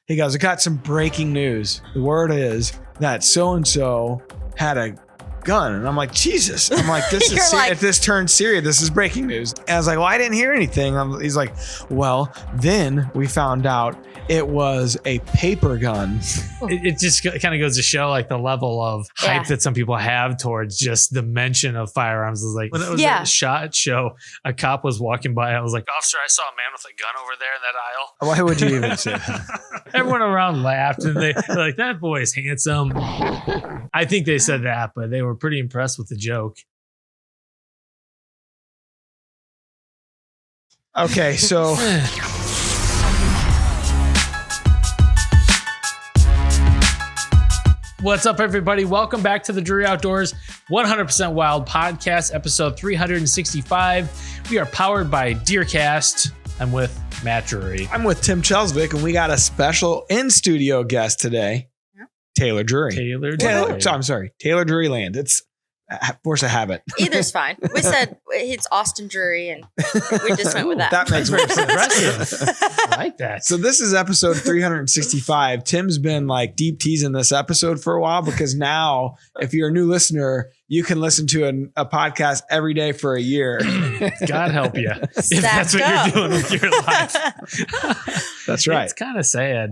He goes, I got some breaking news. The word is that so-and-so had a gun. And I'm like, Jesus. I'm like, this is if this turns serious, this is breaking news. And I was like, well, I didn't hear anything. He's like, well, then we found out it was a paper gun. It just kind of goes to show like the level of hype that some people have towards just the mention of firearms. Is like when it was a SHOT show, a cop was walking by. I was like, officer, I saw a man with a gun over there in that aisle. Why would you even say that? Everyone around laughed and they're like, that boy is handsome. I think they said that, but they were pretty impressed with the joke. Okay, so what's up, everybody? Welcome back to the Drury Outdoors 100% Wild Podcast, episode 365. We are powered by DeerCast. I'm with Matt Drury. I'm with Tim Chelsvik, and we got a special in-studio guest today, Taylor Drury. I'm sorry, Taylor Drury Land. It's force of habit. Either's fine. We said it's Austin Drury, and we just went with that. That makes more Progressive. I like that. So this is episode 365. Tim's been like deep teasing this episode for a while because now, if you're a new listener, you can listen to a podcast every day for a year. God help you if that's what you're doing with your life. That's right. It's kind of sad,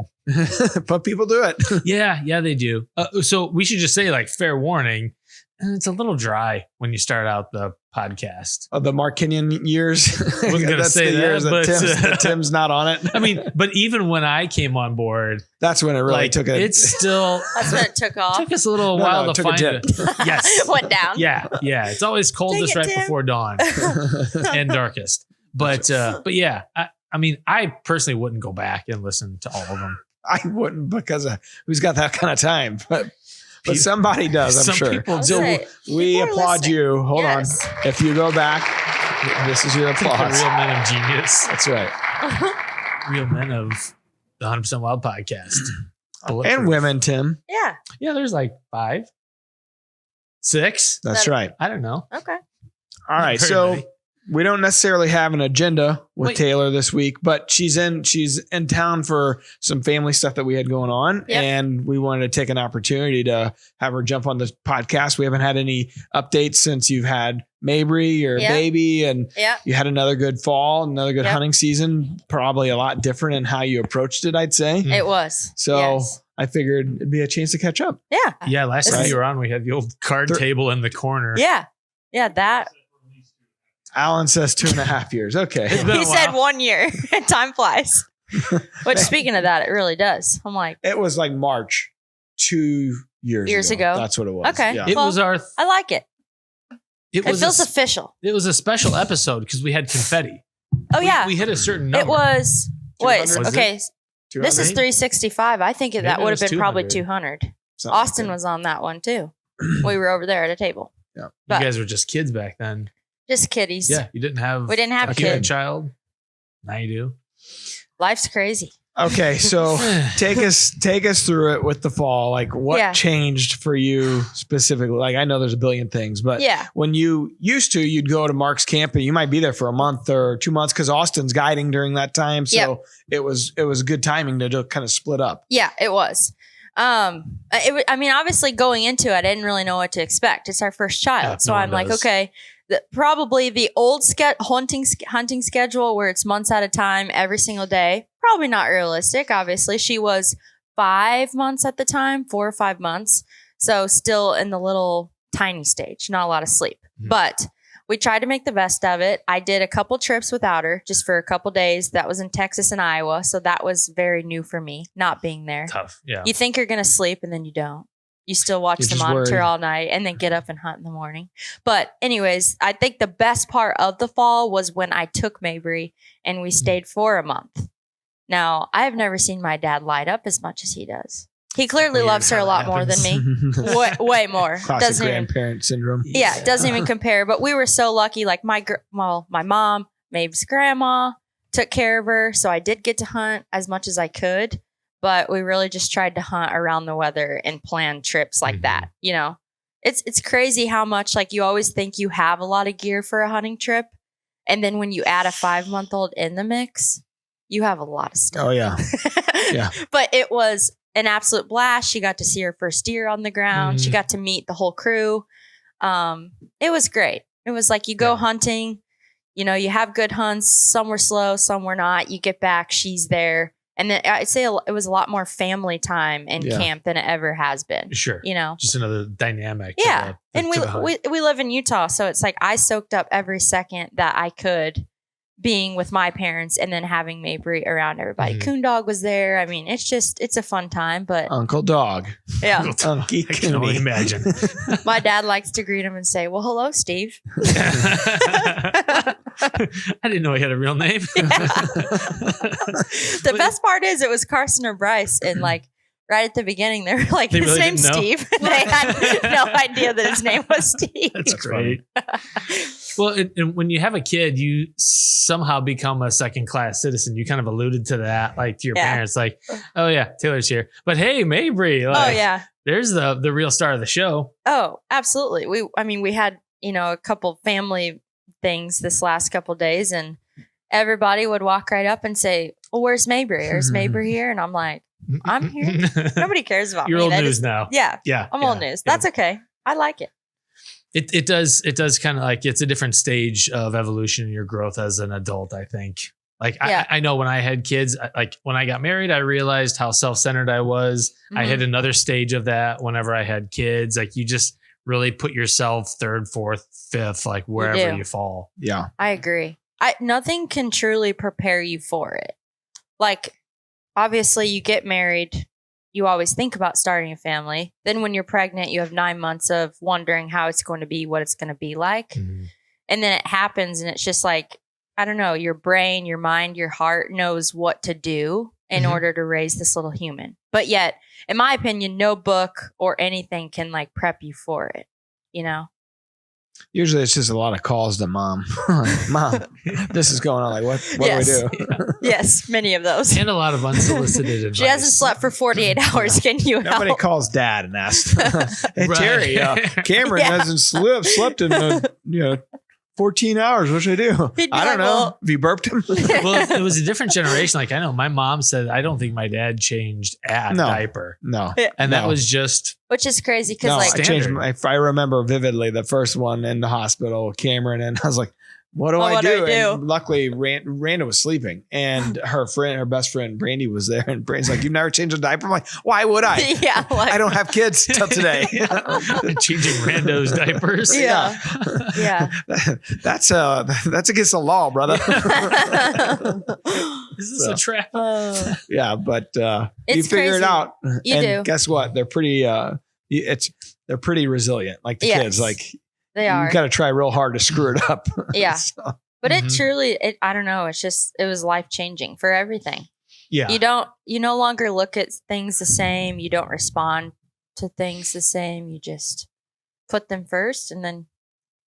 but people do it. Yeah, they do. So we should just say, like, fair warning. And it's a little dry when you start out the podcast. The Mark Kenyon years. I wasn't going to say that, but Tim's not on it. I mean, but even when I came on board, that's when it really took it. It's still. That's when it took off. Took us a little while to find it. Yes. Went down. Yeah. It's always coldest right before dawn and darkest. But yeah, I mean, I personally wouldn't go back and listen to all of them. I wouldn't because who's got that kind of time? But somebody does, I'm sure. People so we applaud listening. You. Hold on. If you go back, this is your applause. Real men of genius. That's right. Real men of the 100% Wild Podcast. And women, Tim. Yeah, there's like 5, 6. That's right. I don't know. Okay. All right. So we don't necessarily have an agenda with Taylor this week, but she's in town for some family stuff that we had going on. Yep. And we wanted to take an opportunity to have her jump on the podcast. We haven't had any updates since you've had Mabry, your baby, and you had another good fall, another good hunting season, probably a lot different in how you approached it, I'd say. It was. So I figured it'd be a chance to catch up. Yeah. Last time you were on, we had the old card table in the corner. Yeah, that. Alan says 2.5 years. Okay. He said 1 year. Time flies. But speaking of that, it really does. I'm like, it was like March 2 years ago. That's what it was. Okay. Yeah. It was our. I like it. It feels official. It was a special episode because we had confetti. Oh, yeah. We hit a certain number. It was. Wait, okay. 200? This is 365. I think that would have been probably 200. Austin was on that one too. We were over there at a table. Yeah. You guys were just kids back then. Just kiddies. Yeah, you didn't have. We didn't have a kids. Child. Now you do. Life's crazy. Okay, so take us through it with the fall. Like, what changed for you specifically? Like, I know there's a billion things, but when you you'd go to Mark's camp and you might be there for a month or 2 months because Austin's guiding during that time. So it was good timing to kind of split up. Yeah, it was. I mean, obviously going into it, I didn't really know what to expect. It's our first child, so I'm like, okay. Probably the old hunting schedule where it's months at a time, every single day. Probably not realistic. Obviously, she was 5 months at the time, 4 or 5 months. So still in the little tiny stage, not a lot of sleep. Mm-hmm. But we tried to make the best of it. I did a couple trips without her just for a couple days. That was in Texas and Iowa. So that was very new for me, not being there. Tough. Yeah. You think you're going to sleep and then you don't. You still watch the monitor all night and then get up and hunt in the morning. But anyways, I think the best part of the fall was when I took Mabry and we stayed for a month. Now, I have never seen my dad light up as much as he does. He clearly loves her a lot more than me. Way more. Classic grandparent syndrome. Yeah, it doesn't even compare. But we were so lucky. Like my mom, Maeve's grandma, took care of her. So I did get to hunt as much as I could. But we really just tried to hunt around the weather and plan trips like that. You know, it's crazy how much like you always think you have a lot of gear for a hunting trip. And then when you add a 5-month-old in the mix, you have a lot of stuff. Oh yeah. Yeah. But it was an absolute blast. She got to see her first deer on the ground. She got to meet the whole crew. It was great. It was like you go hunting, you know, you have good hunts. Some were slow, some were not. You get back, she's there. And then I'd say it was a lot more family time in camp than it ever has been. Sure. You know, just another dynamic. Yeah. And we live in Utah. So it's like I soaked up every second that I could being with my parents and then having Mabry around everybody. Coon Dog was there. I mean, it's a fun time, but Uncle Dog. Yeah. I can only imagine. My dad likes to greet him and say, well, hello, Steve. I didn't know he had a real name. The best part is it was Carson or Bryce. And like right at the beginning, they were like, his really name's Steve. They had no idea that his name was Steve. That's great. Well, and when you have a kid, you somehow become a second-class citizen. You kind of alluded to that, like to your parents, like, oh yeah, Taylor's here. But hey, Mabry, like, there's the real star of the show. Oh, absolutely. We had, you know, a couple family things this last couple days, and everybody would walk right up and say, well, where's Mabry? Or is Mabry here? And I'm like, I'm here. Nobody cares about You're me. old news now. Yeah. I'm old news. That's okay. I like it. It does kind of like, it's a different stage of evolution in your growth as an adult, I think. Like, I know when I had kids, like when I got married, I realized how self-centered I was. I hit another stage of that whenever I had kids. Like, you just really put yourself third, fourth, fifth, like wherever you fall. Yeah. I agree. Nothing can truly prepare you for it. Like, obviously you get married, you always think about starting a family. Then when you're pregnant, you have 9 months of wondering how it's going to be, what it's going to be like. And then it happens and it's just like, I don't know, your brain, your mind, your heart knows what to do in order to raise this little human. But yet, in my opinion, no book or anything can like prep you for it, you know? Usually it's just a lot of calls to mom. Mom, this is going on. Like, what do we do? Yes, many of those. And a lot of unsolicited advice. She hasn't slept for 48 hours. Can you help? Nobody calls dad and asks, hey, Terry, Cameron hasn't slept in 14 hours. What should I do? I don't know. Well, have you burped him? Well, it was a different generation. Like, I know my mom said, I don't think my dad changed a diaper. No. And that was just... Which is crazy because I changed I remember vividly the first one in the hospital with Cameron, and I was like, what do I do? And luckily, Randa was sleeping, and her best friend, Brandy, was there. And Brandy's like, you've never changed a diaper? I'm like, why would I? I don't have kids till today. Changing randos diapers. Yeah. That's against the law, brother. Is this a trap? Yeah, but you figure crazy. it out. You do. Guess what? They're pretty. They're pretty resilient. Like the kids, like. They are. You got to try real hard to screw it up. Yeah. But it truly, I don't know. It was life changing for everything. Yeah. You no longer look at things the same. You don't respond to things the same. You just put them first and then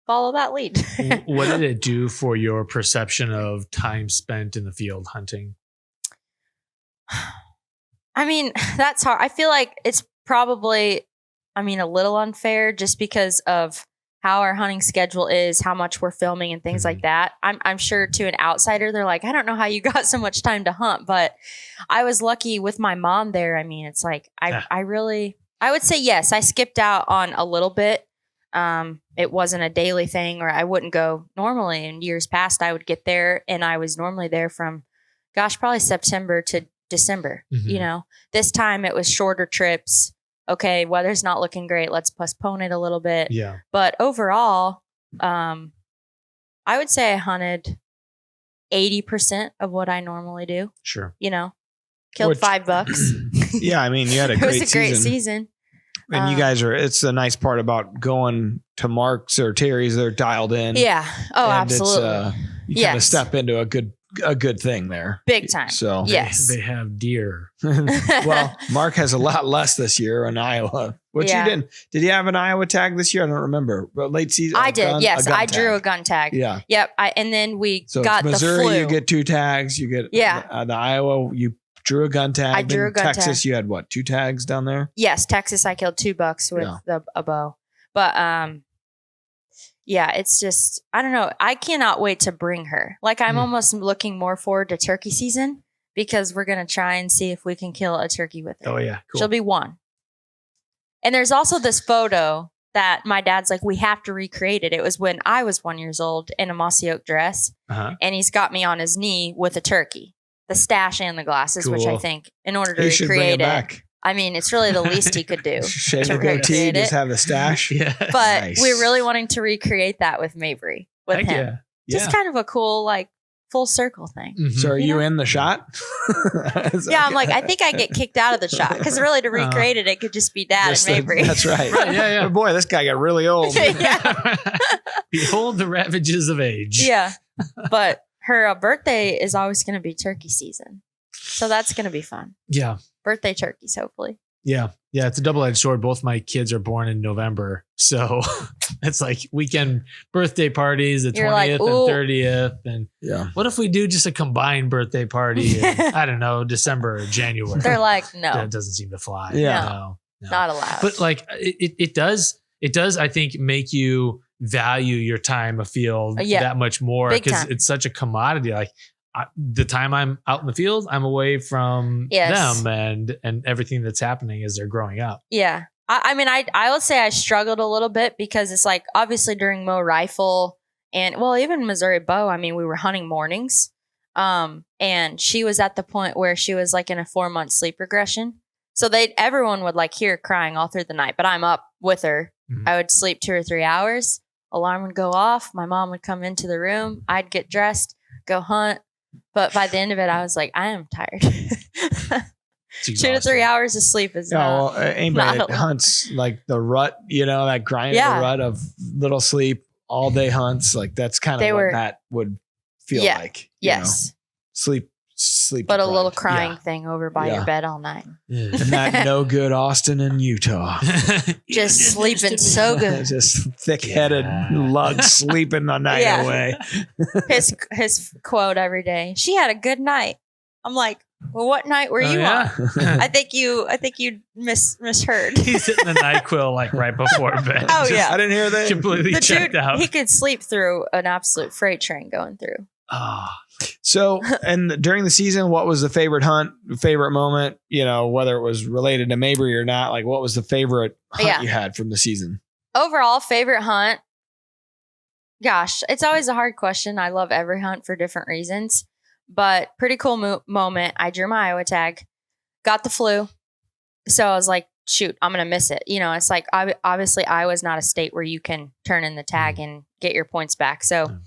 follow that lead. What did it do for your perception of time spent in the field hunting? I mean, that's hard. I feel like it's probably, a little unfair just because of how our hunting schedule is, how much we're filming and things like that. I'm sure to an outsider, they're like, I don't know how you got so much time to hunt, but I was lucky with my mom there. I mean, it's like, I would say, yes, I skipped out on a little bit. It wasn't a daily thing, or I wouldn't go normally. In years past, I would get there and I was normally there from, probably September to December. This time it was shorter trips. Okay, weather's not looking great. Let's postpone it a little bit. Yeah. But overall, I would say I hunted 80% of what I normally do. Sure. Killed $5. Yeah, you had a great season. It was a great season. And you guys it's the nice part about going to Mark's or Terry's, they're dialed in. Yeah. Oh, absolutely. You kind of step into a good thing there. Big time. So yes. They have deer. Well, Mark has a lot less this year in Iowa. Which you didn't. Did you have an Iowa tag this year? I don't remember. But late season. I did. Yes. I drew a gun tag. Yeah. Yep. And then we got Missouri, the flu. you get 2 tags. You get the Iowa, you drew a gun tag. I drew a gun tag. Texas, you had what, 2 tags down there? Yes. Texas, I killed 2 bucks with a bow. But yeah, it's just, I don't know. I cannot wait to bring her. Like I'm almost looking more forward to turkey season because we're going to try and see if we can kill a turkey with her. Oh yeah. Cool. She'll be one. And there's also this photo that my dad's like, we have to recreate it. It was when I was 1 year old in a mossy oak dress. And he's got me on his knee with a turkey, the stash and the glasses, which I think in order to recreate it, I mean, it's really the least he could do. Shave the goatee, just have the stash. Yeah. But we're really wanting to recreate that with Mabry, with him. Just kind of a cool, like, full circle thing. So are you in the shot? Yeah, I'm like, I think I get kicked out of the shot because really to recreate it, it could just be Dad and Mabry. That's right. Yeah. Oh, boy, this guy got really old. Behold the ravages of age. Yeah. But her birthday is always going to be turkey season. So that's going to be fun. Yeah. Birthday turkeys, hopefully. Yeah. Yeah. It's a double-edged sword. Both my kids are born in November. So it's like weekend birthday parties, the 20th and 30th. And what if we do just a combined birthday party in, I don't know, December or January? They're like, no. That doesn't seem to fly. Yeah. No. Not allowed. But like it does, I think, make you value your time afield that much more because it's such a commodity. Like the time I'm out in the field, I'm away from them and everything that's happening as they're growing up. Yeah. I mean, I would say I struggled a little bit because it's like obviously during Mow Rifle and even Missouri Bow, I mean, we were hunting mornings. And she was at the point where she was like in a 4-month sleep regression. So everyone would like hear crying all through the night, but I'm up with her. I would sleep 2 or 3 hours. Alarm would go off. My mom would come into the room. I'd get dressed, go hunt. But by the end of it, I was like, I am tired. 2 to 3 hours of sleep is not. Well, anybody that hunts like the rut, that grind of the rut of little sleep, all day hunts, like that's kind of what that would feel like. Yes. Sleep. But a little crying thing over by your bed all night. And that no good Austin in Utah. Just sleeping so good. Just thick-headed lug sleeping the night away. His quote every day. She had a good night. I'm like, well, what night were you on? I think you misheard. He's hitting the NyQuil like right before bed. Oh yeah. I didn't hear that. Completely checked out. He could sleep through an absolute freight train going through. So, and during the season, what was the favorite hunt, favorite moment, whether it was related to Mabry or not, like what was the favorite hunt you had from the season? Overall, favorite hunt. Gosh, it's always a hard question. I love every hunt for different reasons, but pretty cool moment. I drew my Iowa tag, got the flu. So I was like, shoot, I'm going to miss it. It's like, obviously Iowa's not a state where you can turn in the tag and get your points back. So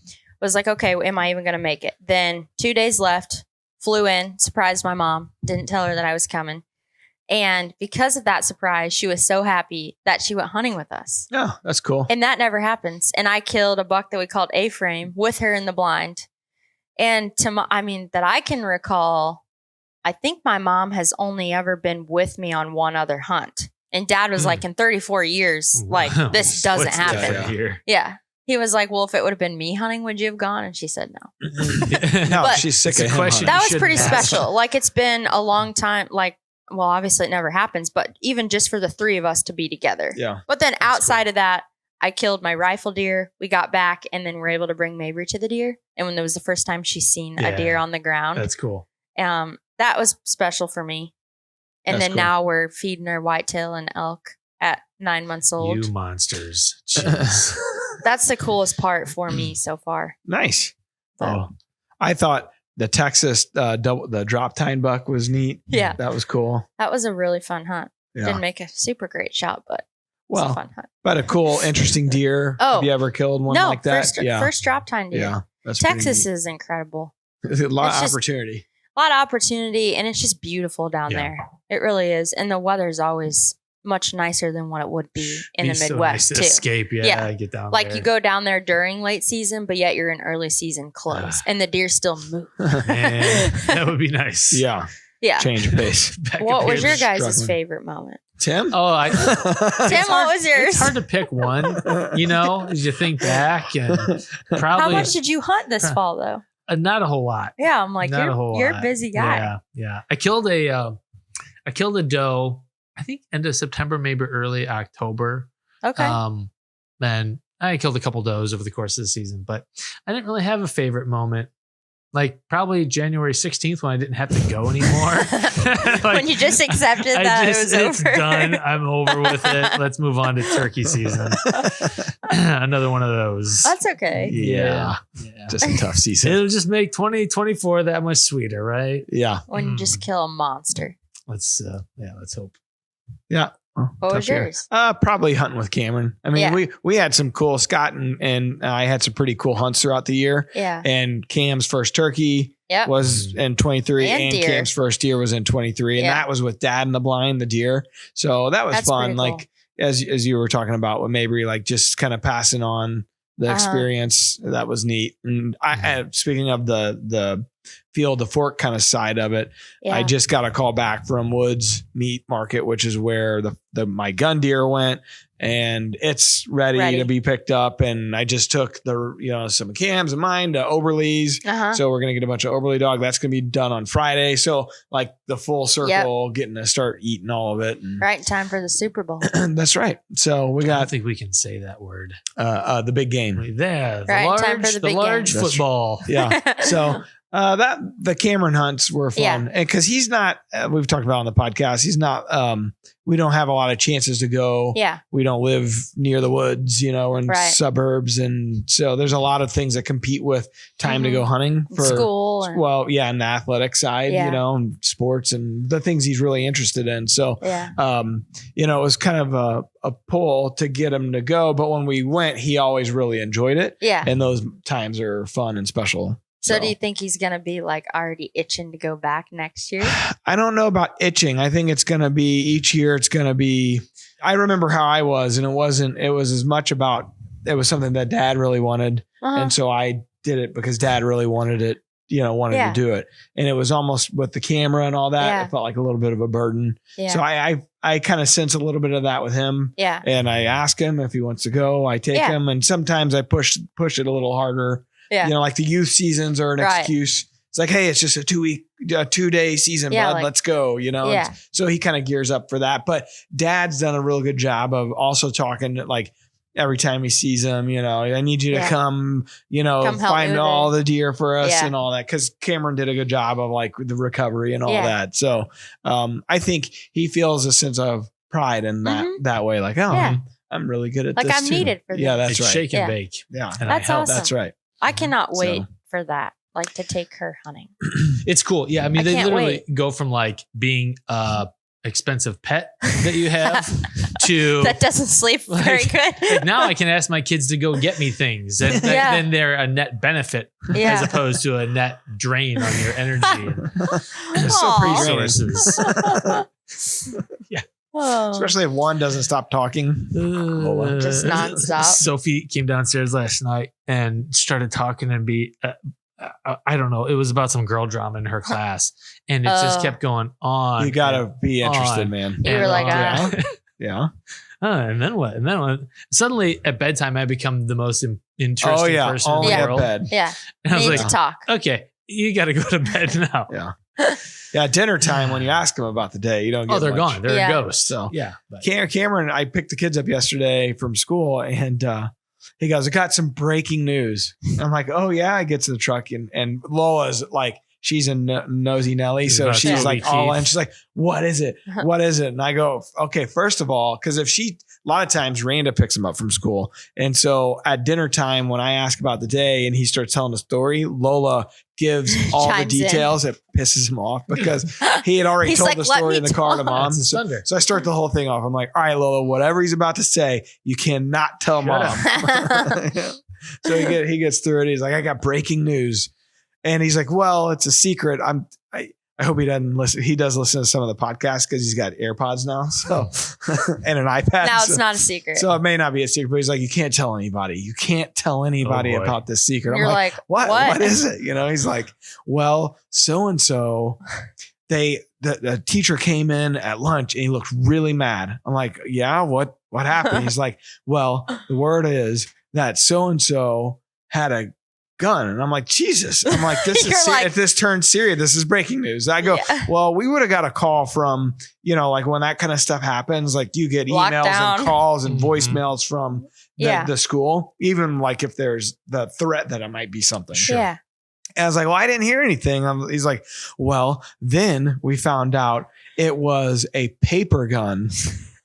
was like, okay, am I even going to make it? Then 2 days left, flew in, surprised my mom, didn't tell her that I was coming. And because of that surprise, she was so happy that she went hunting with us. Oh, that's cool. And that never happens. And I killed a buck that we called A-frame with her in the blind. And that I can recall, I think my mom has only ever been with me on one other hunt. And Dad was like, in 34 years, like this doesn't happen. Yeah. He was like, well, if it would have been me hunting, would you have gone? And she said no. No, but she's sick of him. That was pretty special. Like it's been a long time. Like, well, obviously it never happens, but even just for the 3 of us to be together. Yeah. But then outside of that, I killed my rifle deer. We got back and then we're able to bring Mabry to the deer. And when it was the first time she's seen a deer on the ground. That's cool. That was special for me. And then now we're feeding her whitetail and elk at 9 months old. You monsters. Jeez. That's the coolest part for me so far. Nice. Oh, I thought the Texas the drop tine buck was neat. Yeah. That was cool. That was a really fun hunt. Yeah. Didn't make a super great shot, but it was a fun hunt. But a cool, interesting deer. Have you ever killed one like that? First drop tine deer. Yeah. That's Texas is incredible. There's a lot of opportunity. A lot of opportunity, and it's just beautiful down there. It really is. And the weather's always much nicer than what it would be in the Midwest, so nice to too. Escape, get down like there. You go down there during late season, but yet you're in early season close, and the deer still move. Man, that would be nice. Yeah. Change of pace. What was your guys' favorite moment? Tim? Tim, what was yours? It's hard to pick one, as you think back. And probably. How much did you hunt this fall, though? Not a whole lot. Yeah, I'm like, you're a busy guy. Yeah. I killed a doe, I think end of September, maybe early October. Okay. And I killed a couple does over the course of the season, but I didn't really have a favorite moment. Like probably January 16th when I didn't have to go anymore. Like, when you just accepted that it was it's over. done. I'm over with it. Let's move on to turkey season. Another one of those. That's okay. Yeah. Just a tough season. It'll just make 2024 that much sweeter, right? Yeah. When you just kill a monster. Let's hope. Yeah. What was yours? Probably hunting with Cameron. I mean, we had some cool, Scott and I had some pretty cool hunts throughout the year. Yeah. And Cam's first turkey was in 23 and Cam's first deer was in 23. And that was with Dad in the blind, the deer. So that was fun. Cool. Like as you were talking about with Mabry, like just kind of passing on the experience. That was neat. And I speaking of the field, the fork kind of side of it, I just got a call back from Woods Meat Market, which is where my gun deer went, and it's ready to be picked up. And I just took some Cam's and mine to Oberle's. So we're going to get a bunch of Oberle dog. That's going to be done on Friday. So like the full circle, getting to start eating all of it. And right in time for the Super Bowl. That's right. So I don't think we can say that word. The big game. There, right in time for the large game. Football. Yeah. So the Cameron hunts were fun, and because he's not, we've talked about on the podcast, he's not. We don't have a lot of chances to go. Yeah, we don't live near the woods, we're in suburbs, and so there's a lot of things that compete with time to go hunting for school. And the athletic side, and sports and the things he's really interested in. So, it was kind of a pull to get him to go, but when we went, he always really enjoyed it. Yeah, and those times are fun and special. So do you think he's going to be like already itching to go back next year? I don't know about itching. I think it's going to be each year. It's going to be, I remember how I was, and it was as much about, it was something that Dad really wanted. And so I did it because Dad really wanted it, wanted to do it. And it was almost with the camera and all that. It felt like a little bit of a burden. Yeah. So I kind of sense a little bit of that with him. Yeah. And I ask him if he wants to go, I take him. And sometimes I push it a little harder. Yeah. Like the youth seasons are an excuse. It's like, hey, it's just a 2-day season, bud. Let's go, Yeah. So he kind of gears up for that. But Dad's done a real good job of also talking like every time he sees him, I need you to come find all the deer for us and all that. Cause Cameron did a good job of like the recovery and all that. So I think he feels a sense of pride in that way. Like, I'm really good at this. Like I'm needed for this. Yeah, that's right. Shake and bake. Yeah. And that's awesome. That's right. I cannot wait for that, like to take her hunting. It's cool. Yeah. I mean, they literally go from like being expensive pet that you have to that doesn't sleep very good. Like now I can ask my kids to go get me things, and then they're a net benefit as opposed to a net drain on your energy and resources. Yeah. Especially if one doesn't stop talking. Just nonstop. Sophie came downstairs last night and started talking and I don't know. It was about some girl drama in her class, and it just kept going on. You gotta be interested, man. You were like, yeah. And then what? And then what? Suddenly at bedtime, I become the most interesting person in the world. Bed. Yeah. And I was like, to talk. Okay, you got to go to bed now. Yeah. Yeah, dinner time when you ask them about the day, you don't get they're much. gone. They're a ghost. So Cameron, I picked the kids up yesterday from school, and he goes, I got some breaking news. I'm like, oh yeah. I get to the truck, and Lola's like, she's a nosy Nelly. So she's like all in. She's like, what is it? What is it? And I go, okay, first of all, because a lot of times Randa picks him up from school. And so at dinner time, when I ask about the day and he starts telling a story, Lola gives all the details. It pisses him off because he had already told the story in the car to Mom. So I start the whole thing off. I'm like, all right, Lola, whatever he's about to say, you cannot tell Mom. So he gets through it. He's like, I got breaking news. And he's like, well, it's a secret. I hope he doesn't listen. He does listen to some of the podcasts because he's got AirPods now. So, and an iPad. Now it's not a secret. So it may not be a secret, but he's like, you can't tell anybody. You can't tell anybody about this secret. You're I'm like, what? What is it? He's like, well, so-and-so, the teacher came in at lunch and he looked really mad. I'm like, yeah, what happened? He's like, well, the word is that so-and-so had a gun. And I'm like, Jesus. I'm like, this is if this turns serious, this is breaking news. I go, well, we would have got a call from, like when that kind of stuff happens, like you get emails and calls and voicemails from the school, even like if there's the threat that it might be something. Sure. Yeah. And I was like, well, I didn't hear anything. He's like, well, then we found out it was a paper gun.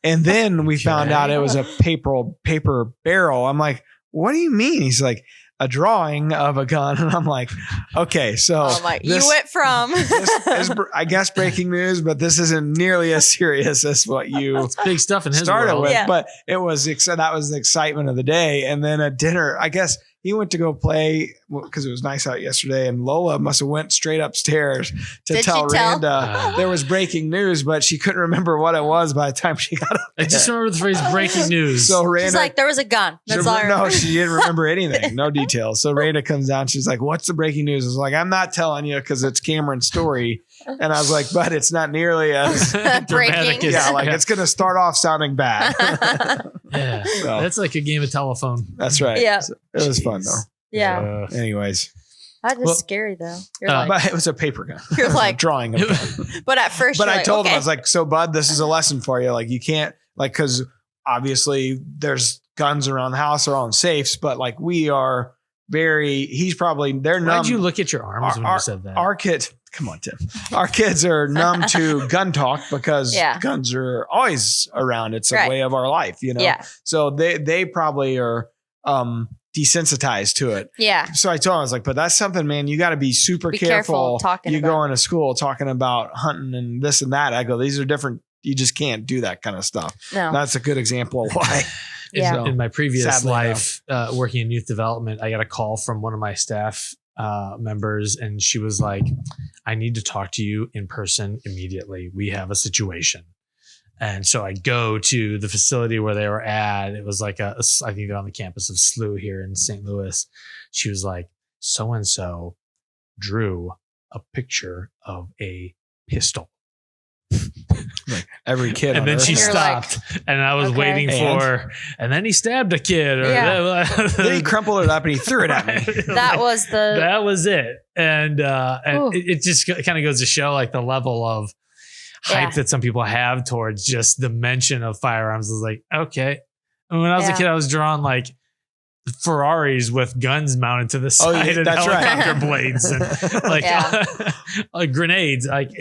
And then we found out it was a paper barrel. I'm like, what do you mean? He's like, a drawing of a gun. And I'm like, okay, so you went from this is, I guess, breaking news, but this isn't nearly as serious as what you it's big stuff in his started world. with. But it was that was the excitement of the day. And then at dinner, I guess he went to go play because it was nice out yesterday, and Lola must have went straight upstairs to tell Randa there was breaking news, but she couldn't remember what it was by the time she got up there. I just remember the phrase breaking news. So Randa, she's like, there was a gun. That's all I remember. No, she didn't remember anything. No details. So Randa comes down. She's like, what's the breaking news? I was like, I'm not telling you because it's Cameron's story. And I was like, but it's not nearly as breaking. It's going to start off sounding bad. So, that's like a game of telephone. That's right. Yeah. So it was fun though. Yeah. Anyways. That is scary though. But it was a paper gun. You're like drawing a gun. But at first, I told him, I was like, so bud, this is a lesson for you. Like you can't because obviously there's guns around the house or on safes, but like we are they're numb. Why'd you look at your arms when you said that? Our kids, come on, Tim. Our kids are numb to gun talk because guns are always around. It's a way of our life, Yeah. So they probably are desensitized to it. Yeah. So I told him, I was like, but that's something, man, you got to be super careful talking you about. go into school talking about hunting and this and that. I go, these are different. You just can't do that kind of stuff. No. That's a good example of why. In my previous life, working in youth development, I got a call from one of my staff members, and she was like, I need to talk to you in person immediately. We have a situation. And so I go to the facility where they were at. It was like I think they're on the campus of SLU here in St. Louis. She was like, so-and-so drew a picture of a pistol. Like every kid. And then she stopped, and I was waiting for, and then he stabbed a kid. Then he crumpled it up and he threw it at me. That was it. And it just kind of goes to show like the level of hype that some people have towards just the mention of firearms. Is like, okay. And when I was a kid, I was drawing like Ferraris with guns mounted to the side and helicopter blades and like grenades. Like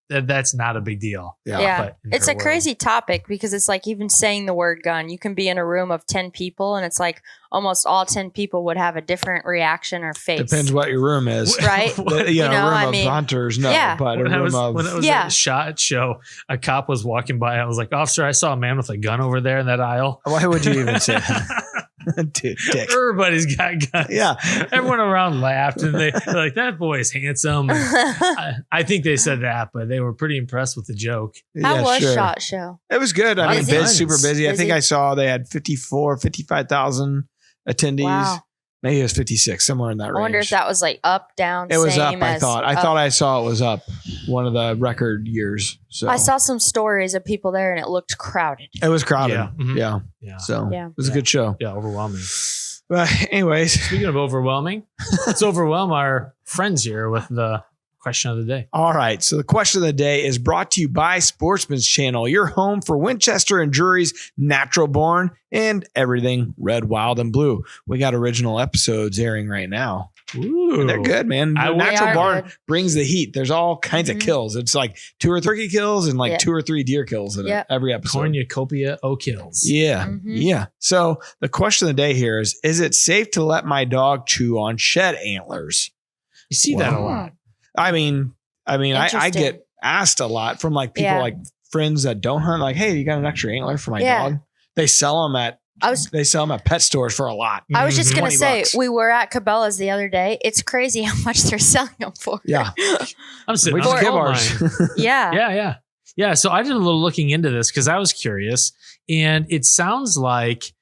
that's not a big deal. But it's a crazy topic because it's like even saying the word gun, you can be in a room of 10 people and it's like almost all 10 people would have a different reaction or face. Depends what your room is. Right? A room of hunters, but a room of... When it was at a SHOT show, a cop was walking by. I was like, officer, I saw a man with a gun over there in that aisle. Why would you even say that? Dude, dick. Everybody's got guns. Yeah. Everyone around laughed and they're like, that boy's handsome. I think they said that, but they were pretty impressed with the joke. How was SHOT Show? It was good. I mean, super busy. I think I saw they had 55,000 attendees. Wow. Maybe it was 56, somewhere in that range. I wonder if that was like up, down, it was up, I thought. I thought I saw it was up one of the record years. So I saw some stories of people there and it looked crowded. It was crowded. Yeah. Mm-hmm. Yeah. So it was a good show. Yeah, overwhelming. But anyways. Speaking of overwhelming, let's overwhelm our friends here with the question of the day. All right. So the question of the day is brought to you by Sportsman's Channel, your home for Winchester and Drury's natural born and everything red, wild, and blue. We got original episodes airing right now. Ooh, they're good, man. Natural Barn brings the heat. There's all kinds of kills. It's like 2 or 3 kills and like 2 or 3 deer kills in every episode. Cornucopia o kills. Yeah. Yeah. So the question of the day here is it safe to let my dog chew on shed antlers? You see that a lot. I mean, I get asked a lot from like people like friends that don't hunt. Like, hey, you got an extra antler for my dog? They sell them at pet stores for a lot. I was just gonna say we were at Cabela's the other day. It's crazy how much they're selling them for. Yeah, I'm sitting on ours. Yeah. So I did a little looking into this because I was curious, and it sounds like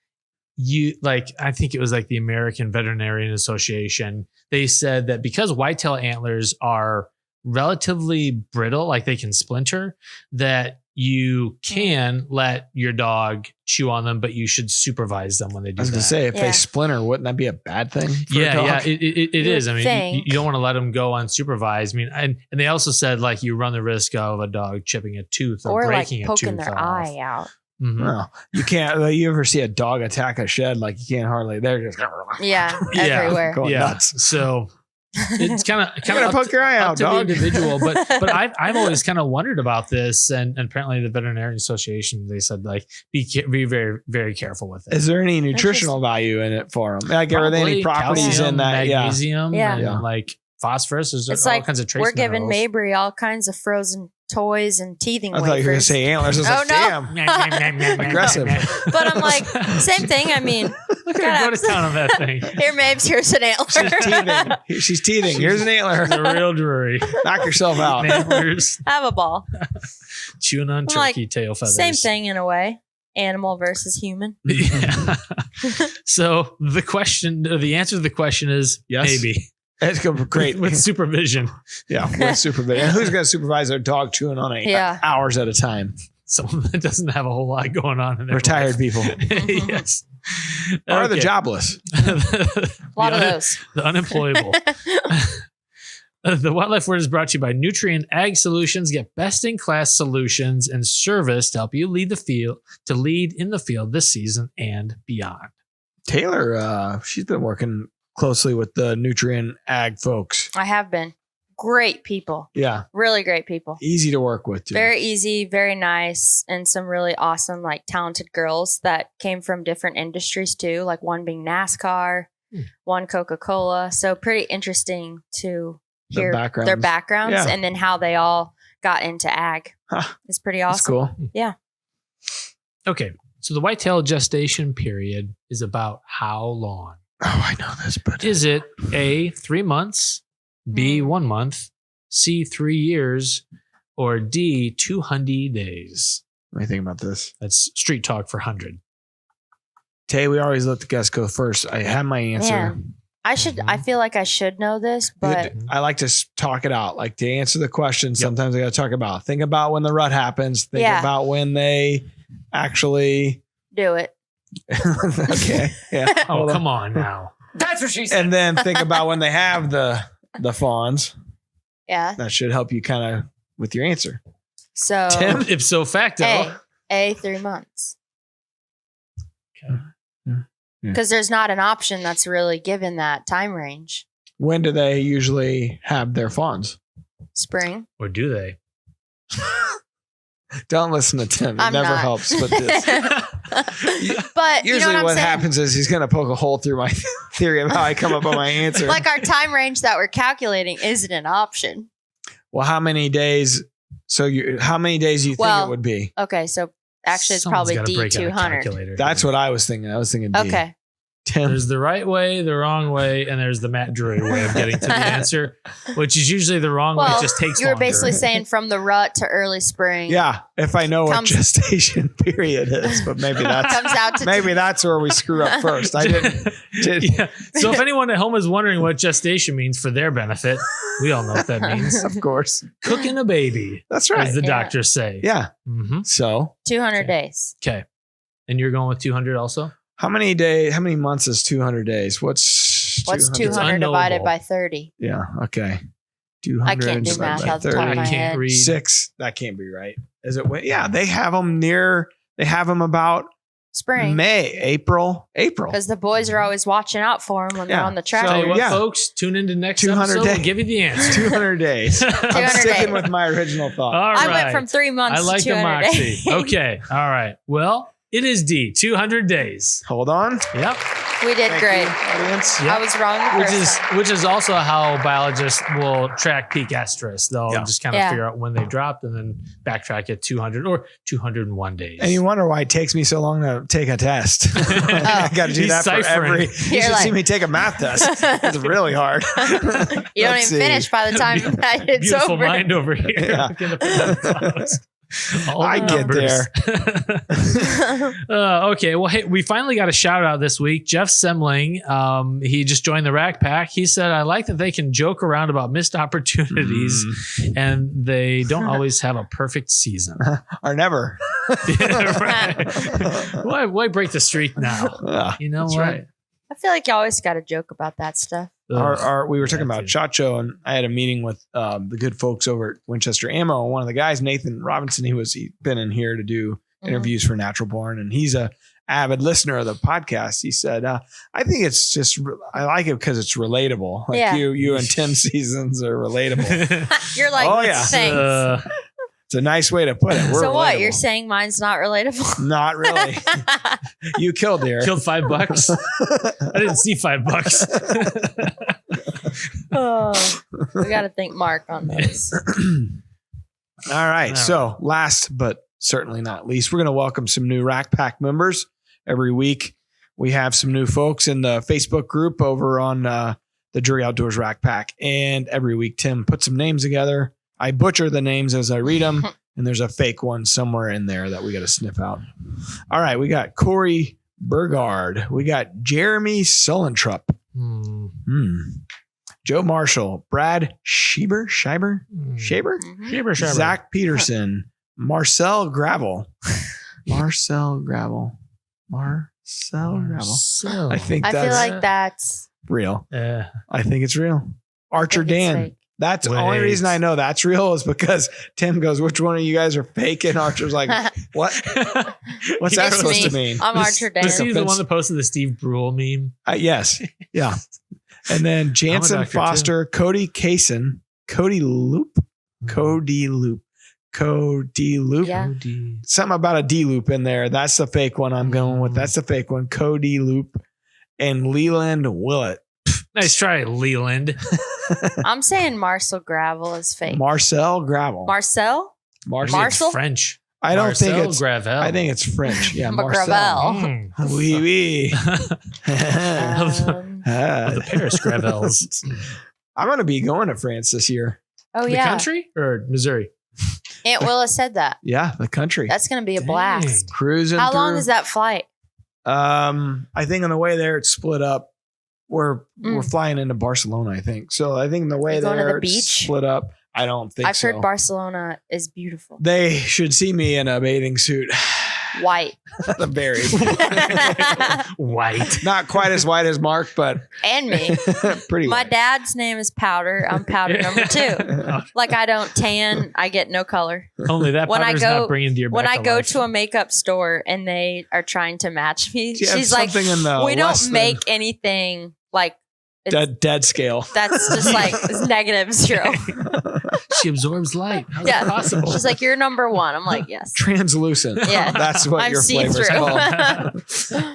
I think it was like the American Veterinarian Association. They said that because whitetail antlers are relatively brittle, like they can splinter, that you can let your dog chew on them, but you should supervise them when they do that. I was going to say, if they splinter, wouldn't that be a bad thing? Yeah, it is. I mean, you don't want to let them go unsupervised. I mean, and they also said like you run the risk of a dog chipping a tooth or breaking like poking a tooth their eye out. Mm-hmm. No, you can't. You ever see a dog attack a shed? Like you can't hardly. They're just everywhere. Going nuts. So it's kind of gonna poke your eye out, to dog. the individual. But I've always kind of wondered about this, and apparently the Veterinary Association, they said like be very, very careful with it. Is there any nutritional value in it for them? Like are there any properties calcium, in that? Magnesium, and like phosphorus. There's all kinds of trace we're giving minerals. Mabry all kinds of frozen toys and teething I thought you were going to say antlers. I was damn. Aggressive. But I'm like, same thing. I mean, look at her go to town on that thing. Here, Mabes, here's an antler. She's teething. Here's an antler. The real Drury. Knock yourself out. Antlers. Have a ball. Chewing on turkey tail feathers. Same thing in a way. Animal versus human. Yeah. So the answer to the question is yes. Maybe. It's great with supervision. Yeah, with supervision. And who's going to supervise their dog chewing on hours at a time? Someone that doesn't have a whole lot going on in their retired life. People. Yes. Or the jobless. A lot of those. The unemployable. The Wildlife Word is brought to you by Nutrient Ag Solutions. Get best-in-class solutions and service to help you lead in the field this season and beyond. Taylor, she's been working closely with the Nutrient Ag folks. I have been. Great people. Yeah. Really great people. Easy to work with, too. Very easy, very nice, and some really awesome, like talented girls that came from different industries too, like one being NASCAR, one Coca-Cola. So pretty interesting to hear their backgrounds and then how they all got into ag. It's pretty awesome. That's cool. Yeah. Okay. So the whitetail gestation period is about how long? Oh, I know this, but is it A, 3 months, B, 1 month, C, 3 years, or D, 200 days? What do you think about this? That's street talk for 100. Tay, we always let the guests go first. I have my answer. Man, I feel like I should know this, but I like to talk it out. Like to answer the question, sometimes I got to talk about. Think about when the rut happens. Think about when they actually do it. Okay. Yeah. Oh, come on now. That's what she said. And then think about when they have the fawns. Yeah. That should help you kind of with your answer. So Tim, ipso facto. A 3 months. Okay. Because there's not an option that's really given that time range. When do they usually have their fawns? Spring. Or do they? Don't listen to Tim. It never helps with this. But usually what happens is he's going to poke a hole through my theory of how I come up with my answer. Like our time range that we're calculating isn't an option. Well, how many days? So how many days do you think it would be? Okay, so actually it's probably D200. That's what I was thinking. I was thinking D. Okay. Tim. There's the right way, the wrong way, and there's the Matt Drury way of getting to the answer, which is usually the wrong way. It just takes longer. You were basically saying from the rut to early spring. Yeah, if I know what gestation period is, but maybe that's comes out to maybe that's where we screw up first. I didn't. Yeah. So if anyone at home is wondering what gestation means for their benefit, we all know what that means. Of course, cooking a baby. That's right. As the doctors say. Yeah. Mm-hmm. So 200 days. Okay, and you're going with 200 also. How many months is 200 days? What's 200 divided by 30? Yeah. Okay. 200 I can't do math off the top of my head. Read. 6. That can't be right. Is it? Yeah. They have them about spring, May, April. Because the boys are always watching out for them when they're on the track. So folks, tune into next 200 episode. days. We'll give you the answer. 200 days. I'm sticking days. with my original thought. All right. I went from 3 months I like to 200 the moxie. days. Okay. All right. Well, it is D, 200 days. Hold on. Yep. We did great. Audience. Yep. I was wrong the first time. Which is also how biologists will track peak estrus. They'll just kind of figure out when they dropped and then backtrack at 200 or 201 days. And you wonder why it takes me so long to take a test. I got to do that for every. You should see me take a math test. It's really hard. You don't even finish by the time that it's Beautiful over. mind over here. Yeah. I get there. Okay. Well, hey, we finally got a shout out this week. Jeff Semling, he just joined the Rack Pack. He said, I like that they can joke around about missed opportunities and they don't always have a perfect season. Or never. Why break the streak now? You know what? Right. I feel like you always got to joke about that stuff. We were talking about SHOT Show, and I had a meeting with the good folks over at Winchester Ammo. One of the guys, Nathan Robinson, he'd been in here to do interviews for Natural Born, and he's a avid listener of the podcast. He said, I think it's just, I like it because it's relatable. Like you and Tim Seasons are relatable. You're like, oh yeah, thanks. It's a nice way to put it. So what? You're saying mine's not relatable? Not really. You killed deer. Killed $5. I didn't see $5. We got to thank Mark on those. All right. So last but certainly not least, we're going to welcome some new Rack Pack members. Every week we have some new folks in the Facebook group over on the Drury Outdoors Rack Pack. And every week Tim puts some names together. I butcher the names as I read them, and there's a fake one somewhere in there that we got to sniff out. All right, we got Corey Burgard. We got Jeremy Sullentrup. Joe Marshall. Brad Schieber? Zach Peterson. Marcel Gravel. I think I feel like that's real. I think it's real. Archer Dan. That's the only reason I know that's real is because Tim goes, which one of you guys are fake? And Archer's like, what? What's that supposed to mean? I'm Archer Dan. Was he the one that posted the Steve Brule meme? Yes. Yeah. And then Jansen Foster, too. Cody Kaysen, Cody Loop. Yeah. Something about a D loop in there. That's the fake one I'm going with. That's the fake one. Cody Loop and Leland Willett. Nice try, Leland. I'm saying Marcel Gravel is fake. Marcel Gravel. Marcel? French. I don't Marcel think it's Gravel. I think it's French. Yeah, Marcel. Gravel. Oui, oui. The Paris Gravels. I'm going to be going to France this year. Oh, the country or Missouri? Aunt Willa said that. Yeah, the country. That's going to be a blast. Cruising. How long is that flight? I think on the way there it's split up. We're flying into Barcelona, I think. So I think the way there it's split up. I don't think so. I've heard Barcelona is beautiful. They should see me in a bathing suit. White. Very white. Not quite as white as Mark, but and me. Pretty My white. dad's name is Powder. I'm Powder number 2. Like I don't tan. I get no color. Only that powder's not bringing to your When I go to a makeup store and they are trying to match me, she's like, we don't make anything like dead scale. That's just like -0. She absorbs light. How's that possible? She's like, you're number 1. I'm like, yes. Translucent. Yeah. That's what I'm your flavor's called.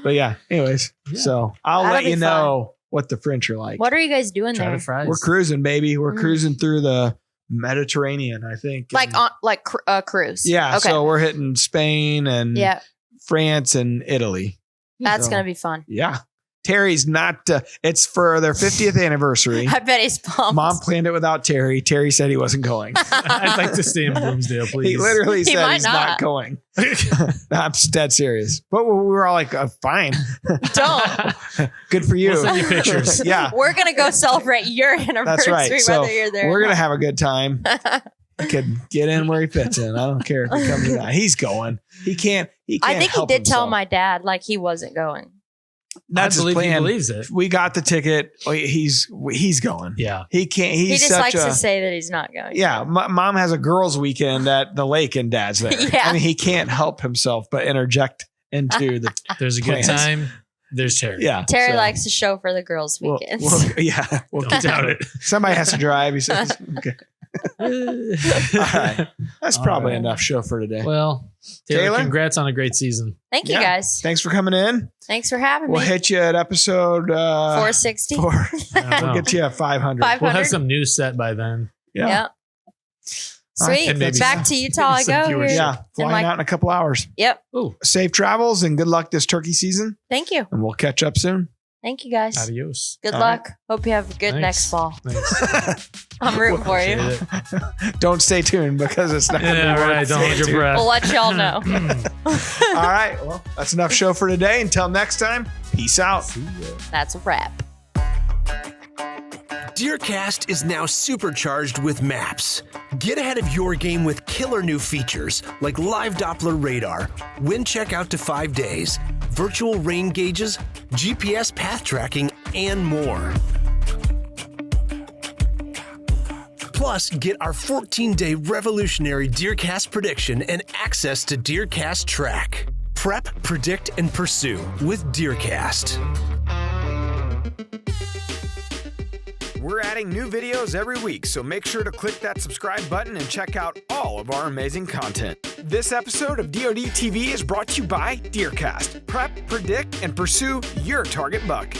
But yeah, anyways. Yeah. So I'll let you know what the French are like. What are you guys doing there? We're cruising, baby. We're cruising through the Mediterranean, I think. Like cruise. Yeah. Okay. So we're hitting Spain and France and Italy. That's going to be fun. Yeah. Terry's not, it's for their 50th anniversary. I bet he's pumped. Mom planned it without Terry. Terry said he wasn't going. I'd like to stay in Bloomsdale, please. He literally said he's not going. I'm dead serious. But we were all like, fine. Don't. Good for you. We'll send you pictures. Yeah. We're going to go celebrate your anniversary. That's right. So whether you're there. We're going to have a good time. He could get in where he fits in. I don't care if he comes or not. He's going. He can't I think he did himself. tell my dad like he wasn't going. That's his plan. He believes it. We got the ticket. He's going. Yeah. He can't. He just likes to say that he's not going. Yeah. Mom has a girls' weekend at the lake and dad's there. Yeah. I mean, he can't help himself but interject into the There's a good time. There's Terry. Yeah. Terry likes to show for the girls' weekends. We'll don't doubt it. Somebody has to drive. He says, okay. All right. That's probably enough show for today. Well, Taylor, congrats on a great season. Thank you guys. Thanks for coming in. Thanks for having me. We'll hit you at episode 460. We'll get you at 500. 500. We'll have some news set by then. Yeah. Sweet. Back to Utah I go. Here. Yeah. Flying out in a couple hours. Yep. Ooh. Safe travels and good luck this turkey season. Thank you. And we'll catch up soon. Thank you, guys. Adios. Good luck. Hope you have a good next fall. Thanks. I'm rooting for you. Don't stay tuned because it's not going to be right. Don't hold your breath. We'll let y'all know. All right. Well, that's enough show for today. Until next time, peace out. That's a wrap. DeerCast is now supercharged with maps. Get ahead of your game with killer new features like live Doppler radar, wind check out to 5 days, virtual rain gauges, GPS path tracking, and more. Plus, get our 14-day revolutionary DeerCast prediction and access to DeerCast Track. Prep, predict, and pursue with DeerCast. We're adding new videos every week, so make sure to click that subscribe button and check out all of our amazing content. This episode of DoD TV is brought to you by DeerCast. Prep, predict, and pursue your target buck.